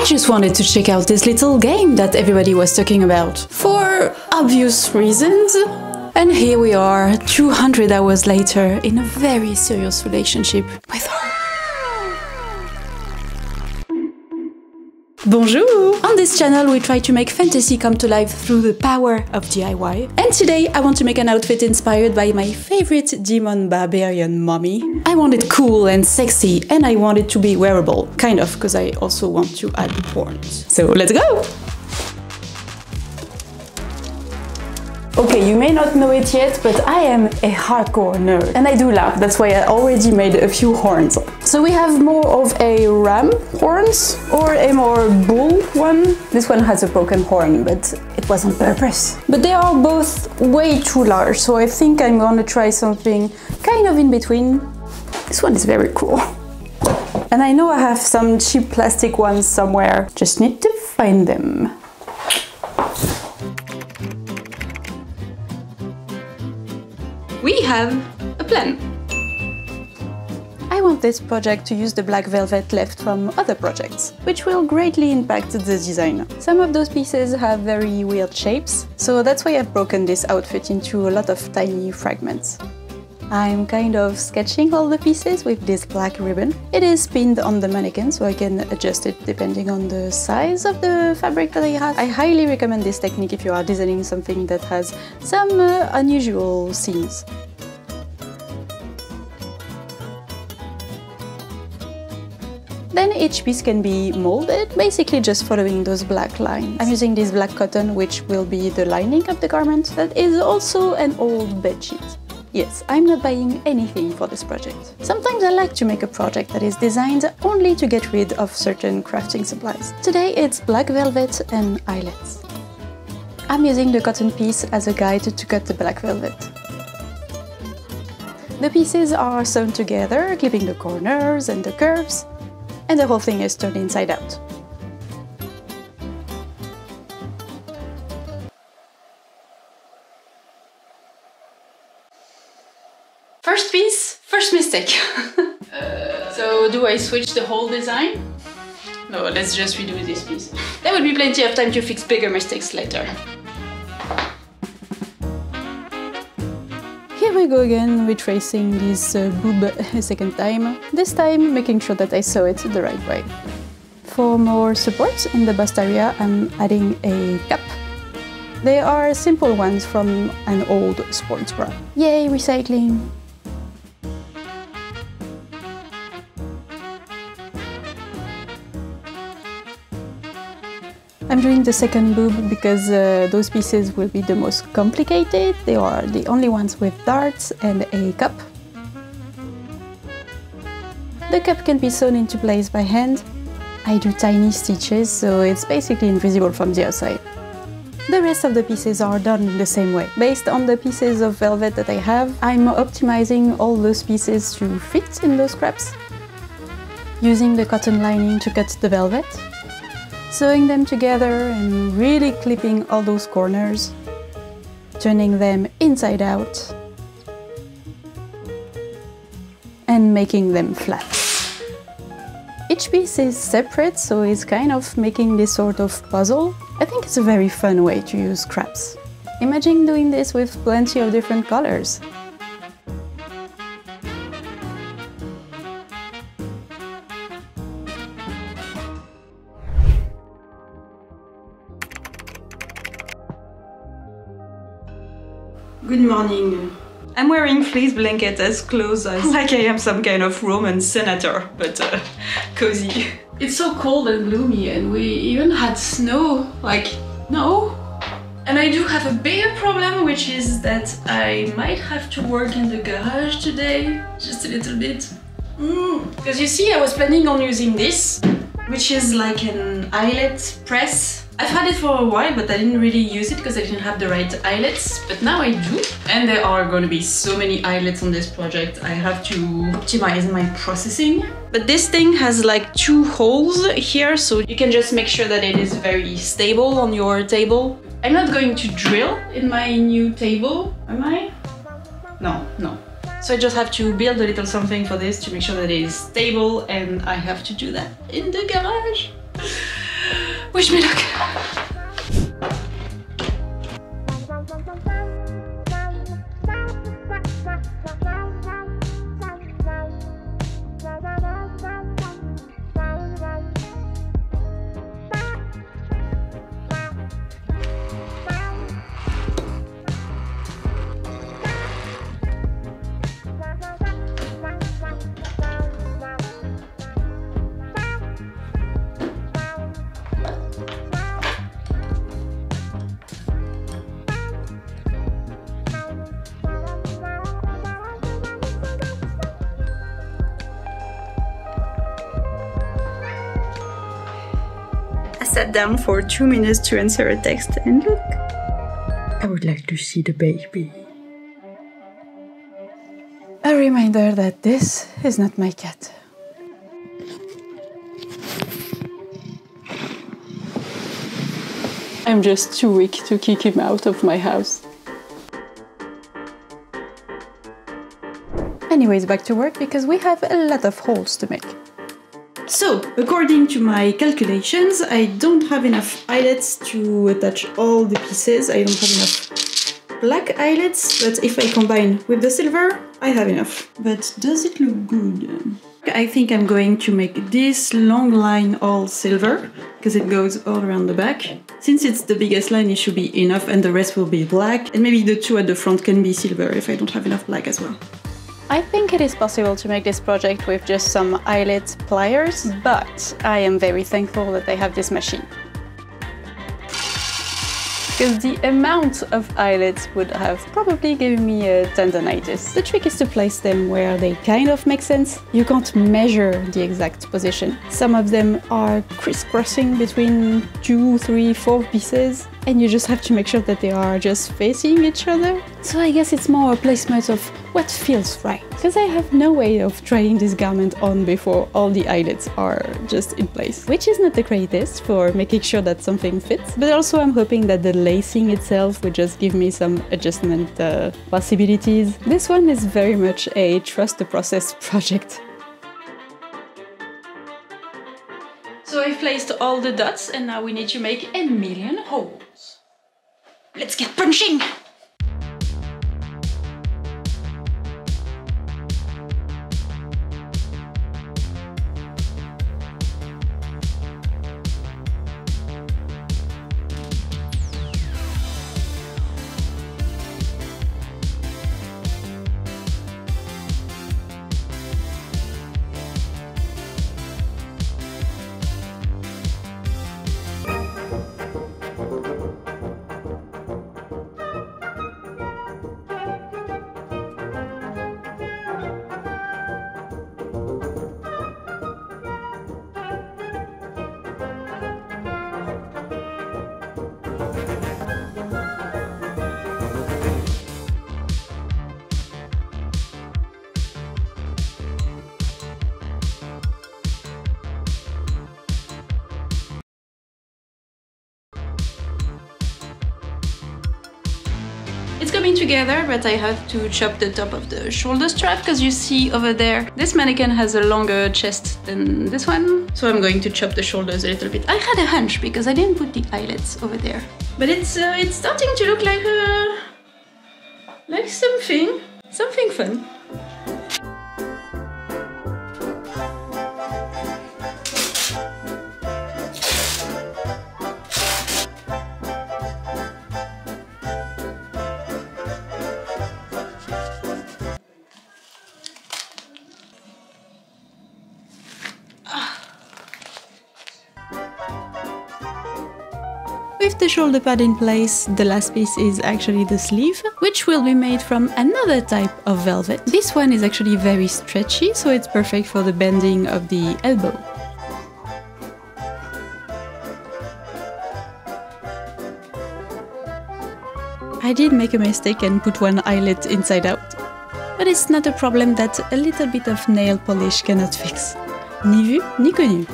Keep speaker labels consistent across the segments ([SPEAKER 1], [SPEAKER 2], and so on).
[SPEAKER 1] just wanted to check out this little game that everybody was talking about, for obvious reasons. And here we are, 200 hours later, in a very serious relationship with her. Bonjour! On this channel we try to make fantasy come to life through the power of DIY. And today I want to make an outfit inspired by my favorite demon barbarian mommy. I want it cool and sexy, and I want it to be wearable. Kind of, because I also want to add horns. So let's go! Okay, you may not know it yet, but I am a hardcore nerd. And I do laugh, that's why I already made a few horns. So we have more of a ram horns, or a more bull one. This one has a broken horn, but it was on purpose. But they are both way too large, so I think I'm gonna try something kind of in between. This one is very cool. And I know I have some cheap plastic ones somewhere, just need to find them. We have a plan. I want this project to use the black velvet left from other projects, which will greatly impact the design. Some of those pieces have very weird shapes, so that's why I've broken this outfit into a lot of tiny fragments. I'm kind of sketching all the pieces with this black ribbon. It is pinned on the mannequin, so I can adjust it depending on the size of the fabric that I have. I highly recommend this technique if you are designing something that has some unusual scenes. Then each piece can be molded, basically just following those black lines. I'm using this black cotton, which will be the lining of the garment. That is also an old bedsheet. Yes, I'm not buying anything for this project. Sometimes I like to make a project that is designed only to get rid of certain crafting supplies. Today it's black velvet and eyelets. I'm using the cotton piece as a guide to cut the black velvet. The pieces are sewn together, clipping the corners and the curves, and the whole thing is turned inside out. First piece, first mistake. So do I switch the whole design? No, let's just redo this piece. There will be plenty of time to fix bigger mistakes later. Here we go again, retracing this boob a second time, this time making sure that I sew it the right way. For more support in the bust area, I'm adding a cap. They are simple ones from an old sports bra. Yay, recycling! I'm doing the second boob because those pieces will be the most complicated. They are the only ones with darts and a cup. The cup can be sewn into place by hand. I do tiny stitches, so it's basically invisible from the outside. The rest of the pieces are done in the same way. Based on the pieces of velvet that I have, I'm optimizing all those pieces to fit in those scraps. Using the cotton lining to cut the velvet. Sewing them together and really clipping all those corners, turning them inside out, and making them flat. Each piece is separate, so it's kind of making this sort of puzzle. I think it's a very fun way to use scraps. Imagine doing this with plenty of different colors. Good morning. I'm wearing fleece blanket as close as like I am some kind of Roman senator, but cozy. It's so cold and gloomy, and we even had snow, like, no. And I do have a bigger problem, which is that I might have to work in the garage today, just a little bit. Because you see, I was planning on using this, which is like an eyelet press. I've had it for a while, but I didn't really use it because I didn't have the right eyelets, but now I do. And there are going to be so many eyelets on this project, I have to optimize my processing. But this thing has like 2 holes here, so you can just make sure that it is very stable on your table. I'm not going to drill in my new table, am I? No. So I just have to build a little something for this to make sure that it is stable, and I have to do that in the garage. Wish me luck. Sat down for 2 minutes to answer a text, and look, I would like to see the baby. A reminder that this is not my cat. I'm just too weak to kick him out of my house. Anyways, back to work because we have a lot of holes to make. So, according to my calculations, I don't have enough eyelets to attach all the pieces. I don't have enough black eyelets, but if I combine with the silver, I have enough. But does it look good? I think I'm going to make this long line all silver, because it goes all around the back. Since it's the biggest line, it should be enough, and the rest will be black. And maybe the two at the front can be silver if I don't have enough black as well. I think it is possible to make this project with just some eyelet pliers, but I am very thankful that I have this machine. Because the amount of eyelets would have probably given me a tendonitis. The trick is to place them where they kind of make sense. You can't measure the exact position. Some of them are crisscrossing between 2, 3, 4 pieces, and you just have to make sure that they are just facing each other. So I guess it's more a placement of what feels right. Because I have no way of trying this garment on before all the eyelets are just in place. Which is not the greatest for making sure that something fits, but also I'm hoping that the lacing itself would just give me some adjustment possibilities. This one is very much a trust the process project. So I've placed all the dots and now we need to make 1,000,000 holes. Let's get punching! It's coming together, but I have to chop the top of the shoulder strap because you see over there, this mannequin has a longer chest than this one. So I'm going to chop the shoulders a little bit. I had a hunch because I didn't put the eyelets over there. But it's starting to look like something fun. With the shoulder pad in place, the last piece is actually the sleeve, which will be made from another type of velvet. This one is actually very stretchy, so it's perfect for the bending of the elbow. I did make a mistake and put one eyelet inside out, but it's not a problem that a little bit of nail polish cannot fix. Ni vu, ni connu.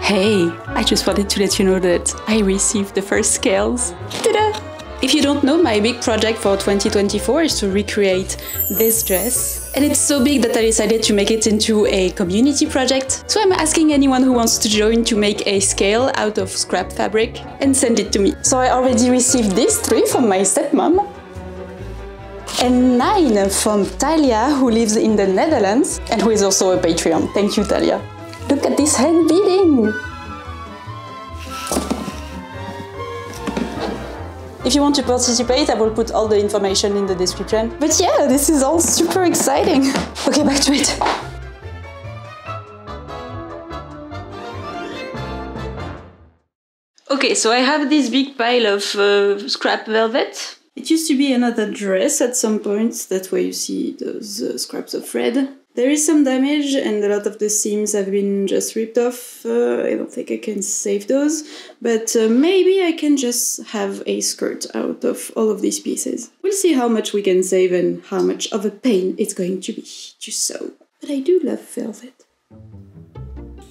[SPEAKER 1] Hey, I just wanted to let you know that I received the first scales. Ta-da! If you don't know, my big project for 2024 is to recreate this dress. And it's so big that I decided to make it into a community project. So I'm asking anyone who wants to join to make a scale out of scrap fabric and send it to me. So I already received these 3 from my stepmom. And 9 from Talia, who lives in the Netherlands and who is also a Patreon. Thank you, Talia. Look at this hand beading! If you want to participate, I will put all the information in the description. But yeah, this is all super exciting. Okay, back to it. Okay, so I have this big pile of scrap velvet. It used to be another dress at some point. That's where you see those scraps of thread. There is some damage and a lot of the seams have been just ripped off. I don't think I can save those, but maybe I can just have a skirt out of all of these pieces. We'll see how much we can save and how much of a pain it's going to be to sew. But I do love velvet.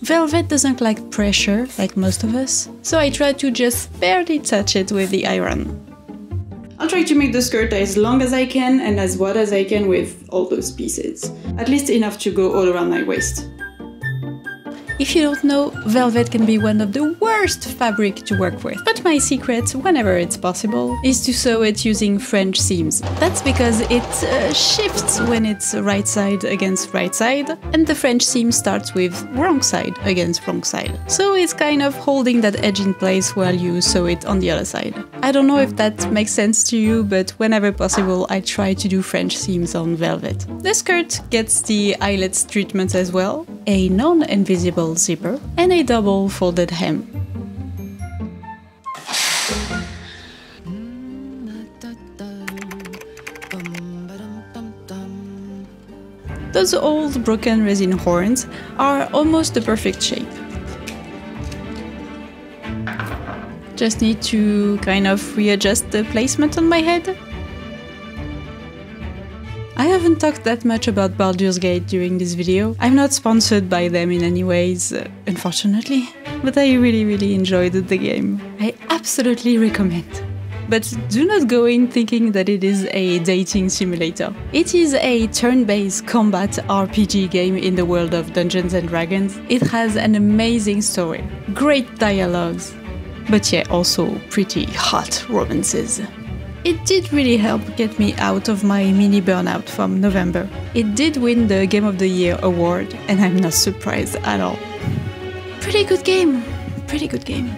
[SPEAKER 1] Velvet doesn't like pressure, like most of us, so I try to just barely touch it with the iron. I'll try to make the skirt as long as I can and as wide as I can with all those pieces. At least enough to go all around my waist. If you don't know, velvet can be one of the worst fabric to work with. But my secret, whenever it's possible, is to sew it using French seams. That's because it shifts when it's right side against right side, and the French seam starts with wrong side against wrong side. So it's kind of holding that edge in place while you sew it on the other side. I don't know if that makes sense to you, but whenever possible I try to do French seams on velvet. The skirt gets the eyelets treatment as well, a non-invisible zipper, and a double folded hem. Those old broken resin horns are almost the perfect shape. Just need to kind of readjust the placement on my head. I haven't talked that much about Baldur's Gate during this video. I'm not sponsored by them in any ways, unfortunately, but I really enjoyed the game. I absolutely recommend. But do not go in thinking that it is a dating simulator. It is a turn-based combat RPG game in the world of Dungeons and Dragons. It has an amazing story, great dialogues, but yeah, also pretty hot romances. It did really help get me out of my mini burnout from November. It did win the Game of the Year award, and I'm not surprised at all. Pretty good game, pretty good game.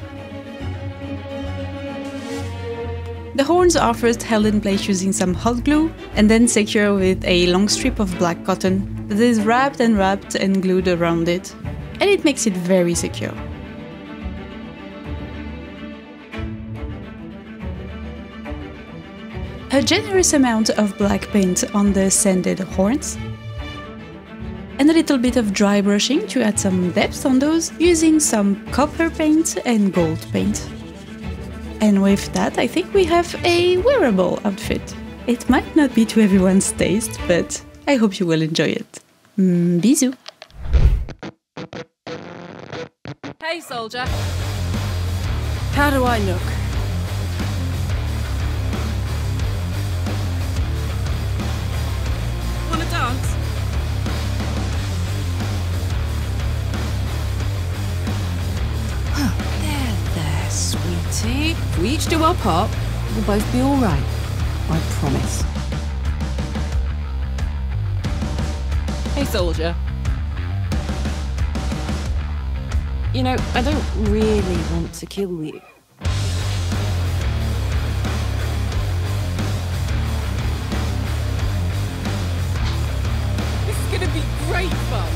[SPEAKER 1] The horns are first held in place using some hot glue, and then secured with a long strip of black cotton that is wrapped and glued around it, and it makes it very secure. A generous amount of black paint on the sanded horns, and a little bit of dry brushing to add some depth on those, using some copper paint and gold paint. And with that, I think we have a wearable outfit. It might not be to everyone's taste, but I hope you will enjoy it. Bisous!
[SPEAKER 2] Hey, soldier. How do I look? Wanna dance? There, sweetie. If we each do our part, we'll both be all right. I promise. Hey, soldier. You know, I don't really want to kill you. This is gonna be great fun.